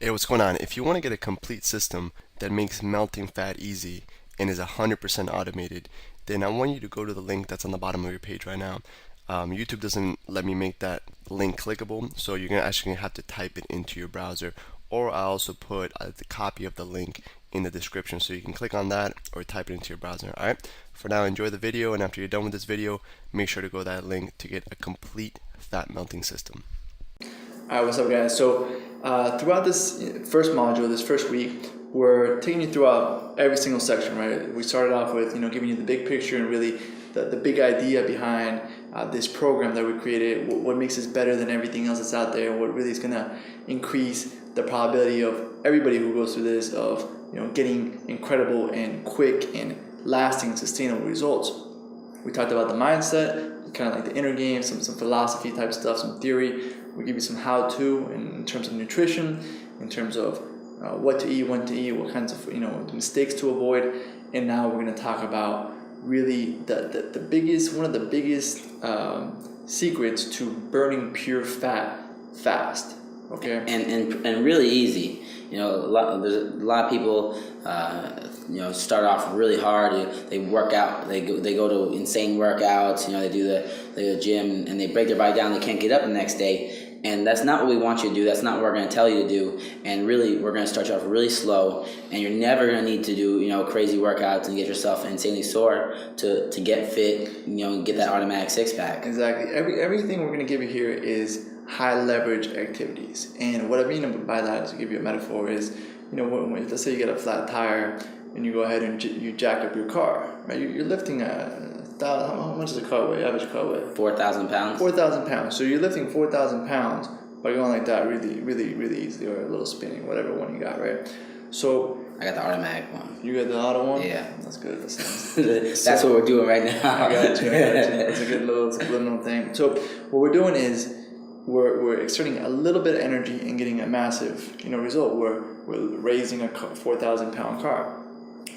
Hey, what's going on? If you want to get a complete system that makes melting fat easy and is 100% automated, then I want you to go to the link that's on the bottom of your page right now. YouTube doesn't let me make that link clickable, so you're actually gonna have to type it into your browser, or I also put the copy of the link in the description, so you can click on that or type it into your browser. All right. For now, enjoy the video, and after you're done with this video, make sure to go to that link to get a complete fat melting system. All right, what's up, guys? So throughout this first module, this first week, we're taking you throughout every single section, right? We started off with, giving you the big picture and really the big idea behind this program that we created, what makes us better than everything else that's out there, and what really is going to increase the probability of everybody who goes through this of, getting incredible and quick and lasting, sustainable results. We talked about the mindset, kind of like the inner game, some philosophy type stuff, some theory. We give you some how-to in terms of nutrition, in terms of what to eat, when to eat, what kinds of mistakes to avoid, and now we're going to talk about really the biggest, one of the biggest secrets to burning pure fat fast. Okay. And really easy. There's a lot of people start off really hard. They work out. They go to insane workouts. They do the gym and they break their body down. They can't get up the next day. And that's not what we want you to do. That's not what we're going to tell you to do. And really, we're going to start you off really slow. And you're never going to need to do crazy workouts and get yourself insanely sore to get fit. Get that automatic six pack. Exactly. Everything we're going to give you here is high leverage activities. And what I mean by that, to give you a metaphor, is when let's say you get a flat tire and you go ahead and you jack up your car, right? You're lifting how much does a car weigh? Average car weigh? 4,000 pounds. 4,000 pounds. So you're lifting 4,000 pounds by going like that really, really, really easily, or a little spinning, whatever one you got, right? So I got the automatic one. You got the auto one? Yeah. That's good. That's what we're doing right now. I got you. It's a good little subliminal thing. So what we're doing is we're exerting a little bit of energy and getting a massive result. We're raising a 4,000 pound car.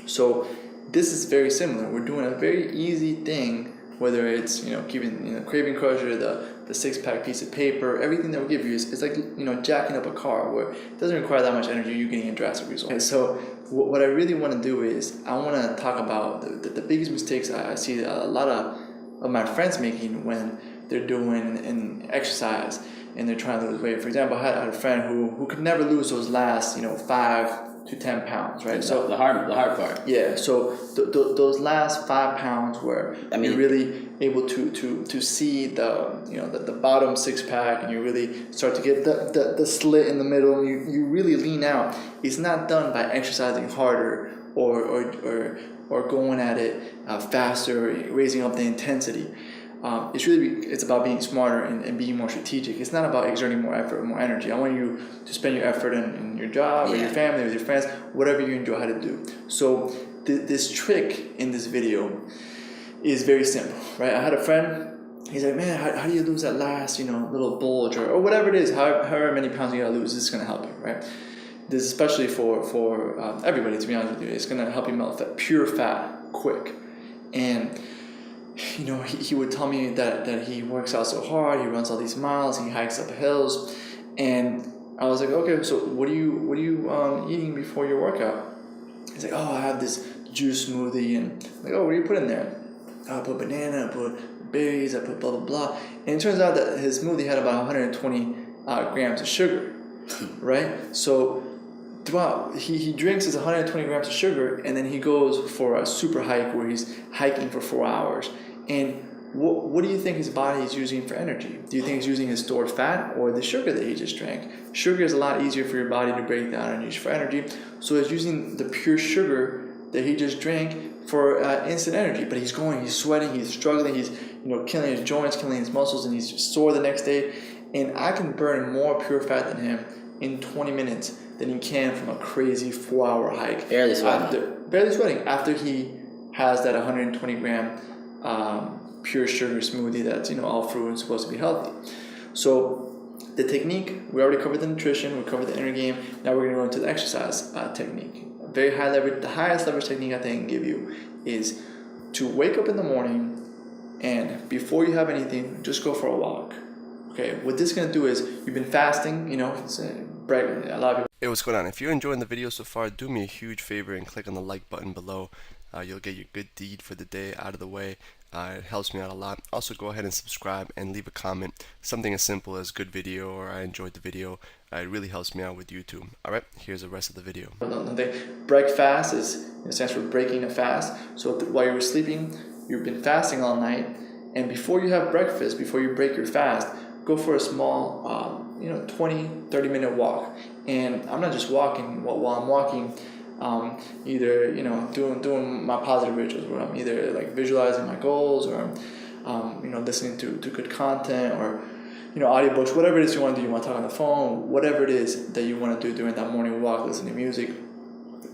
So this is very similar. We're doing a very easy thing, whether it's keeping craving crusher, the six pack piece of paper, everything that we give you is like jacking up a car where it doesn't require that much energy. You're getting a drastic result. Okay, so what I really want to do is I want to talk about the biggest mistakes I see a lot of my friends making when they're doing an exercise and they're trying to lose weight. For example, I had a friend who could never lose those last 5 to 10 pounds, right? So the hard part. Yeah. So those last 5 pounds where you're really able to see the bottom six pack, and you really start to get the slit in the middle, and you really lean out. It's not done by exercising harder or going at it faster, raising up the intensity. It's about being smarter and being more strategic. It's not about exerting more effort, more energy. I want you to spend your effort in your job, or your family, with your friends, whatever you enjoy how to do. So this trick in this video is very simple, right? I had a friend. He's like, man, how do you lose that last little bulge or whatever it is? However many pounds you gotta lose, this is gonna help you, right? This is especially for everybody. To be honest with you, it's gonna help you melt that pure fat quick. And he would tell me that he works out so hard, he runs all these miles, he hikes up hills, and I was like, okay, so what are you eating before your workout? He's like, oh, I have this juice smoothie, and I'm like, oh, what do you put in there? I put banana, I put berries, I put blah blah blah, and it turns out that his smoothie had about 120 grams of sugar, right? So throughout, he drinks his 120 grams of sugar, and then he goes for a super hike where he's hiking for 4 hours. And what do you think his body is using for energy? Do you think he's using his stored fat or the sugar that he just drank? Sugar is a lot easier for your body to break down and use for energy, so he's using the pure sugar that he just drank for instant energy. But he's sweating, he's struggling, he's killing his joints, killing his muscles, and he's sore the next day. And I can burn more pure fat than him in 20 minutes than he can from a crazy 4-hour hike. Barely sweating after he has that 120 gram pure sugar smoothie that's all fruit and supposed to be healthy. So the technique, we already covered the nutrition, we covered the inner game. Now we're going to go into the exercise technique. Very high leverage. The highest leverage technique I think I can give you is to wake up in the morning, and before you have anything, just go for a walk. Okay, what this is going to do is, you've been fasting, a lot of people. Hey, what's going on? If you're enjoying the video so far, do me a huge favor and click on the like button below. You'll get your good deed for the day out of the way. It helps me out a lot. Also, go ahead and subscribe and leave a comment. Something as simple as good video or I enjoyed the video. It really helps me out with YouTube. Alright, here's the rest of the video. Break fast stands for breaking a fast. So while you were sleeping, you've been fasting all night, and before you have breakfast, before you break your fast, go for a small 20-30 minute walk. And I'm not just walking. While I'm walking, either doing my positive rituals, where I'm either like visualizing my goals, or I'm listening to good content, or audiobooks, whatever it is you want to do. You want to talk on the phone, whatever it is that you want to do during that morning walk, listen to music.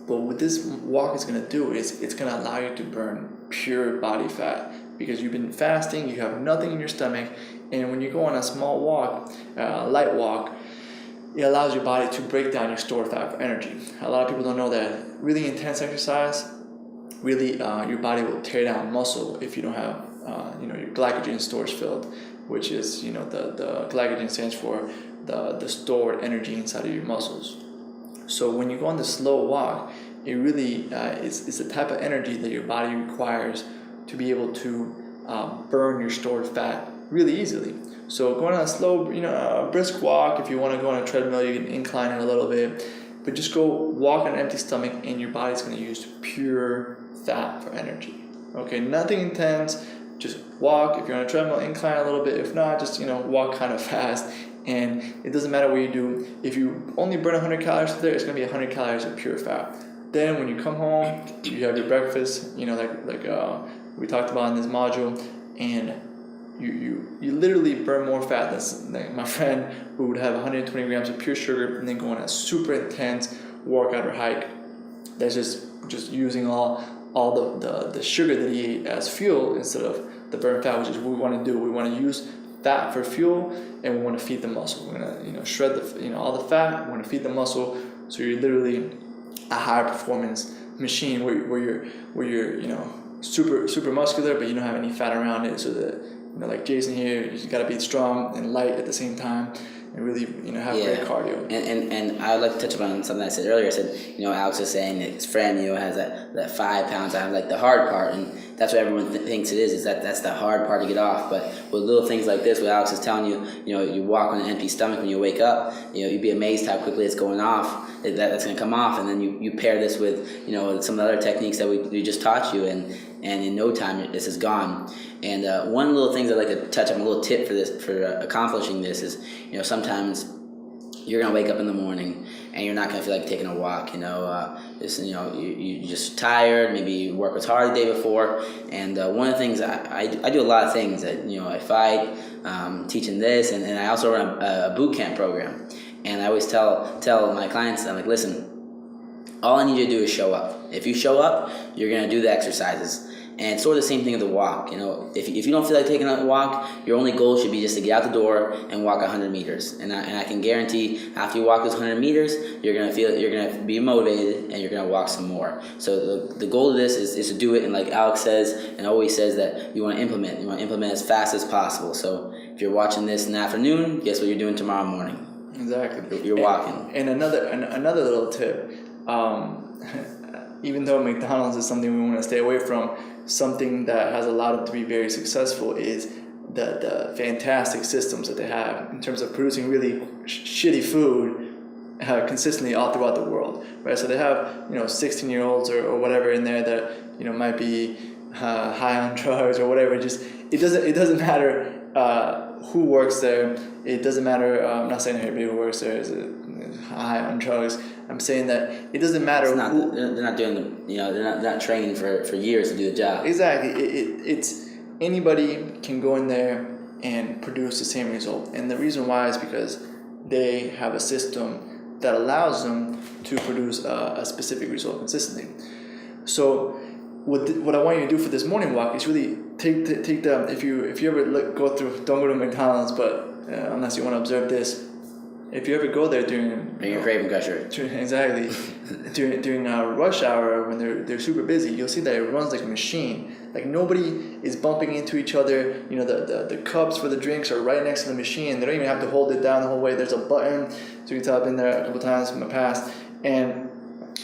But what this walk is going to do is it's going to allow you to burn pure body fat, because you've been fasting, you have nothing in your stomach, and when you go on a small walk, light walk, it allows your body to break down your stored fat for energy. A lot of people don't know that really intense exercise, really your body will tear down muscle if you don't have your glycogen stores filled, which is the glycogen stands for the stored energy inside of your muscles. So when you go on the slow walk, it really is the type of energy that your body requires to be able to burn your stored fat really easily. So going on a slow, brisk walk. If you want to go on a treadmill, you can incline it a little bit, but just go walk on an empty stomach, and your body's going to use pure fat for energy. Okay, nothing intense. Just walk. If you're on a treadmill, incline a little bit. If not, just walk kind of fast. And it doesn't matter what you do. If you only burn 100 calories there, it's going to be 100 calories of pure fat. Then when you come home, you have your breakfast, like we talked about in this module, and you literally burn more fat than like my friend who would have 120 grams of pure sugar and then go on a super intense workout or hike that's just using all the sugar that he ate as fuel instead of the burn fat, which is what we want to do. We want to use fat for fuel, and we want to feed the muscle. We're gonna shred all the fat. We want to feed the muscle, so you're literally a high performance machine where you're super muscular, but you don't have any fat around it. So that like Jason here, you just gotta be strong and light at the same time, and really have great cardio. And I would like to touch upon something I said earlier. I said Alex was saying that his friend has that 5 pounds. I have like the hard part, and that's what everyone thinks it is that's the hard part to get off. But with little things like this, what Alex is telling you, you walk on an empty stomach when you wake up, you'd be amazed how quickly it's going off. That's going to come off, and then you pair this with some of the other techniques that we just taught you, and in no time this is gone. And one little thing I'd like to touch on, a little tip for accomplishing this is, sometimes you're gonna wake up in the morning and you're not gonna feel like taking a walk. You're just tired. Maybe you work was hard the day before. And one of the things I do a lot of things that I fight, teaching this, and I also run a boot camp program. And I always tell my clients, I'm like, listen, all I need you to do is show up. If you show up, you're gonna do the exercises. And it's sort of the same thing with the walk. If you don't feel like taking a walk, your only goal should be just to get out the door and walk 100 meters. And I can guarantee after you walk those 100 meters, you're gonna be motivated, and you're gonna walk some more. So the goal of this is to do it, and like Alex says and always says, that you want to implement as fast as possible. So if you're watching this in the afternoon, guess what you're doing tomorrow morning? Exactly. You're walking. And another little tip. Even though McDonald's is something we want to stay away from, something that has allowed them to be very successful is the fantastic systems that they have in terms of producing really shitty food consistently all throughout the world, right? So they have 16-year-olds or whatever in there that might be high on drugs or whatever. It doesn't matter who works there. It doesn't matter. I'm not saying everybody who works there is high on drugs. I'm saying that it doesn't matter. They're not doing they're not training for years to do the job. Exactly. It's anybody can go in there and produce the same result, and the reason why is because they have a system that allows them to produce a specific result consistently. So what I want you to do for this morning walk is really take the if you ever don't go to McDonald's, but unless you want to observe this, if you ever go there during your craving crusher. Exactly. during rush hour when they're super busy, you'll see that it runs like a machine. Like nobody is bumping into each other. You know, the cups for the drinks are right next to the machine. They don't even have to hold it down the whole way. There's a button, so you can tap in there a couple times in the past, and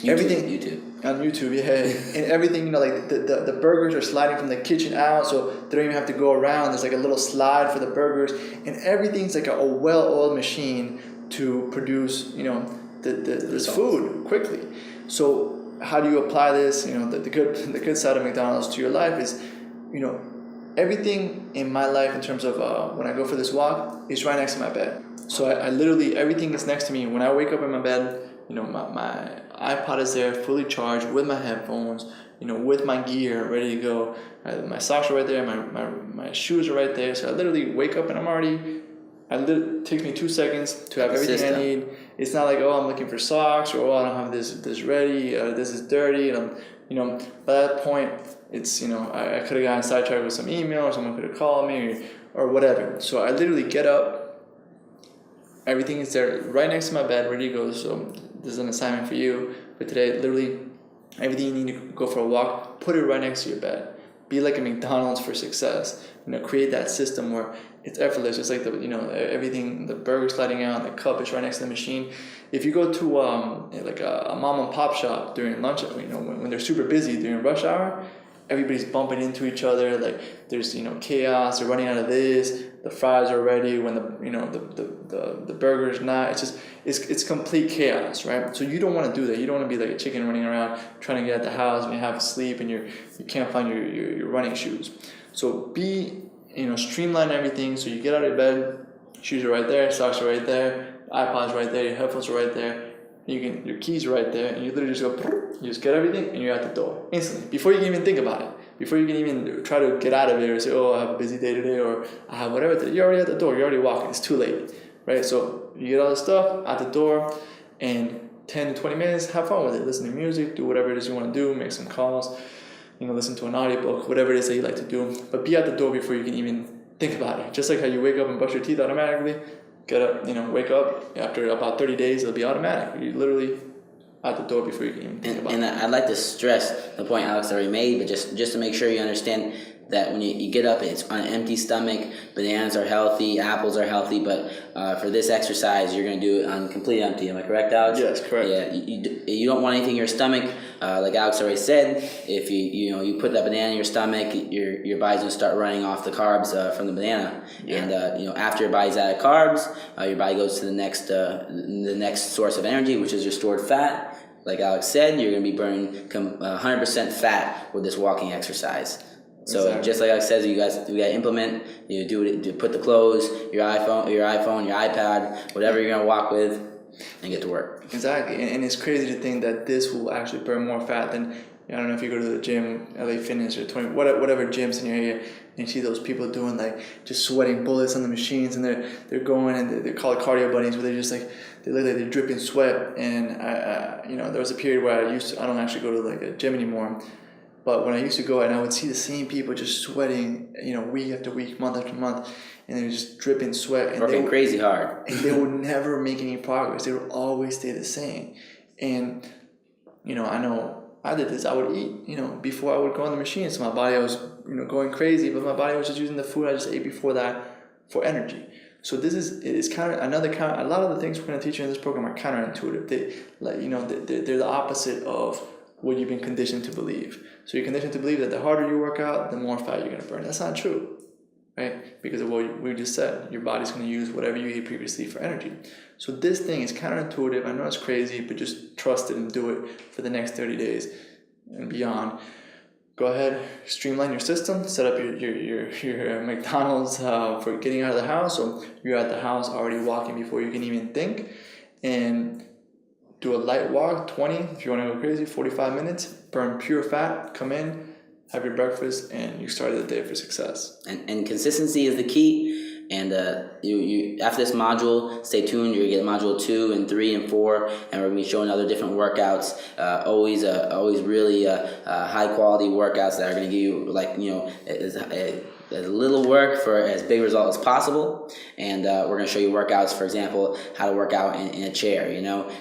everything on YouTube, yeah, and everything, you know, like the burgers are sliding from the kitchen out, so they don't even have to go around. There's like a little slide for the burgers, and everything's like a well-oiled machine to produce, you know, this food quickly. So how do you apply this? You know, the good side of McDonald's to your life is, you know, everything in my life in terms of when I go for this walk is right next to my bed. So I literally, everything is next to me. When I wake up in my bed, you know, my iPod is there, fully charged, with my headphones, you know, with my gear ready to go. My socks are right there, my shoes are right there. So I literally wake up and it takes me 2 seconds to have everything I need. It's not like, oh, I'm looking for socks, or, oh, I don't have this ready, this is dirty, and I'm, you know, by that point, it's, you know, I could have gotten sidetracked with some email, or someone could have called me, or whatever. So I literally get up, everything is there right next to my bed, ready to go. So this is an assignment for you for today. Literally, everything you need to go for a walk, put it right next to your bed. Be like a McDonald's for success. You know, create that system where it's effortless. It's like everything, the burger sliding out, the cup is right next to the machine. If you go to like a mom and pop shop during lunch, you know, when they're super busy during rush hour, everybody's bumping into each other. Like there's, you know, chaos. They're running out of this. The fries are ready when the burger's not. It's just it's complete chaos, right? So you don't want to do that. You don't want to be like a chicken running around trying to get at the house and you have to sleep and you can't find your running shoes. So streamline everything. So you get out of bed, shoes are right there, socks are right there, iPod's right there, your headphones are right there. Your keys are right there, and you literally just go, you just get everything, and you're at the door instantly. Before you can even think about it, before you can even try to get out of it or say, oh, I have a busy day today, or I have whatever today, you're already at the door, you're already walking, it's too late, right? So you get all the stuff at the door, and 10 to 20 minutes, have fun with it. Listen to music, do whatever it is you want to do, make some calls, listen to an audiobook, whatever it is that you like to do, but be at the door before you can even think about it. Just like how you wake up and brush your teeth automatically, get up, wake up. After about 30 days, it'll be automatic. You're literally at the door before you can even think about it. And I'd like to stress the point Alex already made, but just to make sure you understand that when you get up, it's on an empty stomach. Bananas are healthy, apples are healthy, but for this exercise, you're going to do it on complete empty. Am I correct, Alex? Yes, correct. Yeah, you don't want anything in your stomach. Like Alex already said, if you put that banana in your stomach, your body's going to start running off the carbs from the banana. Yeah. And after your body's out of carbs, your body goes to the next source of energy, which is your stored fat. Like Alex said, you're going to be burning 100% fat with this walking exercise. So exactly. Just like I said, we got to implement. Put the clothes, your iPhone, your iPad, whatever you're gonna walk with, and get to work. Exactly, and it's crazy to think that this will actually burn more fat than, I don't know if you go to the gym, LA Fitness or 20, whatever gyms in your area, and you see those people doing like just sweating bullets on the machines, and they're going and they're called cardio bunnies, where they're just like they look like they're dripping sweat. And there was a period where I don't actually go to like a gym anymore. But when I used to go and I would see the same people just sweating, week after week, month after month, and they were just dripping sweat. And working crazy hard. And they would never make any progress. They would always stay the same. And, I know I did this. I would eat, before I would go on the machine. So my body was, going crazy, but my body was just using the food I just ate before that for energy. So this is kind of a lot of the things we're going to teach you in this program are counterintuitive. They're the opposite of what you've been conditioned to believe. So you're conditioned to believe that the harder you work out, the more fat you're going to burn. That's not true, right? Because of what we just said. Your body's going to use whatever you ate previously for energy. So this thing is counterintuitive. I know it's crazy, but just trust it and do it for the next 30 days and beyond. Go ahead, streamline your system, set up your McDonald's for getting out of the house. So you're at the house already walking before you can even think. And do a light walk, 20, if you want to go crazy, 45 minutes, burn pure fat, come in, have your breakfast, and you started the day for success. And consistency is the key. And you after this module, stay tuned. You're going to get module 2 and 3 and 4, and we're going to be showing other different workouts. Always really high quality workouts that are going to give you as little work for as big a result as possible. And we're going to show you workouts, for example, how to work out in a chair,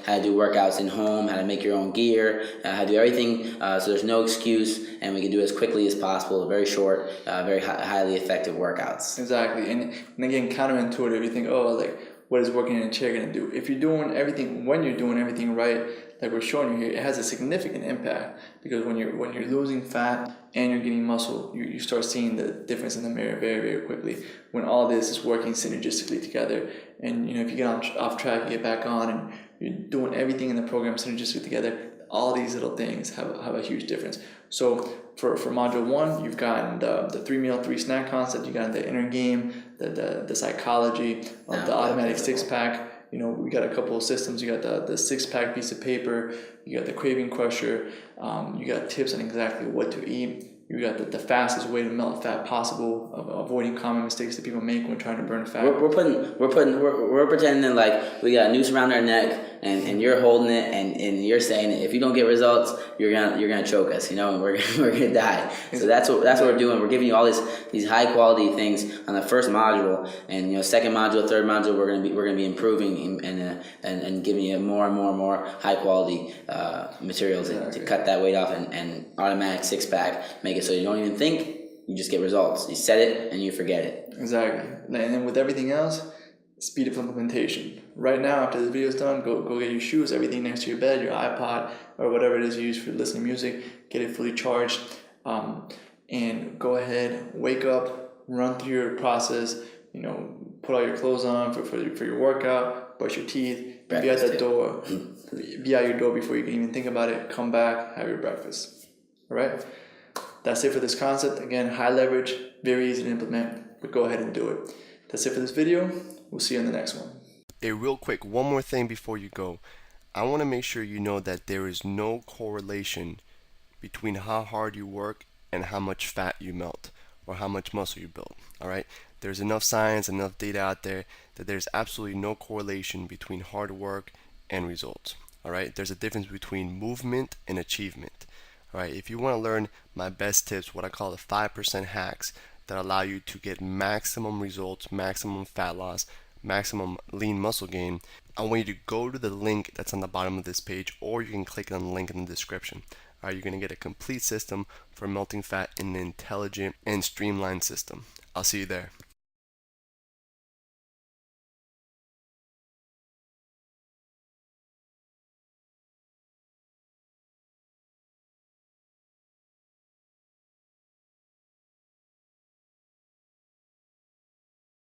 how to do workouts in home, how to make your own gear, how to do everything. So there's no excuse, and we can do it as quickly as possible, very short, very highly effective workouts. Exactly. And again, counterintuitive, you think, oh, like, what is working in a chair going to do? If you're doing everything, when you're doing everything right, like we're showing you here, it has a significant impact, because when you're losing fat and you're getting muscle, you start seeing the difference in the mirror very, very quickly when all this is working synergistically together. And if you get off track, you get back on, and you're doing everything in the program synergistically together, all these little things have a huge difference. So for module 1, you've gotten the 3 meal 3 snack concept, you got the inner game, the psychology of the automatic 6-pack. We got a couple of systems. You got the 6-pack piece of paper, you got the craving crusher, you got tips on exactly what to eat. You got the fastest way to melt fat possible, of avoiding common mistakes that people make when trying to burn fat. We're pretending like we got a noose around our neck, and you're holding it, and you're saying, if you don't get results, you're gonna choke us, and we're gonna die. So that's what we're doing. We're giving you all these high quality things on the first module, and second module, third module, we're gonna be improving and giving you more and more high quality materials to cut that weight off, and automatic 6-pack, make it so you don't even think, you just get results. You set it and you forget it. Exactly. And then with everything else, speed of implementation. Right now, after this video is done, go get your shoes, everything next to your bed, your iPod, or whatever it is you use for listening to music, get it fully charged, and go ahead, wake up, run through your process, put all your clothes on for your workout, brush your teeth, be out that door, be out your door before you can even think about it, come back, have your breakfast. All right? That's it for this concept. Again, high leverage, very easy to implement, but go ahead and do it. That's it for this video. We'll see you in the next one. Hey, real quick, one more thing before you go. I want to make sure you know that there is no correlation between how hard you work and how much fat you melt or how much muscle you build. All right? There's enough science, enough data out there that there's absolutely no correlation between hard work and results. All right? There's a difference between movement and achievement. All right? If you want to learn my best tips, what I call the 5% hacks that allow you to get maximum results, maximum fat loss, maximum lean muscle gain, I want you to go to the link that's on the bottom of this page, or you can click on the link in the description. All right, you're going to get a complete system for melting fat in an intelligent and streamlined system. I'll see you there.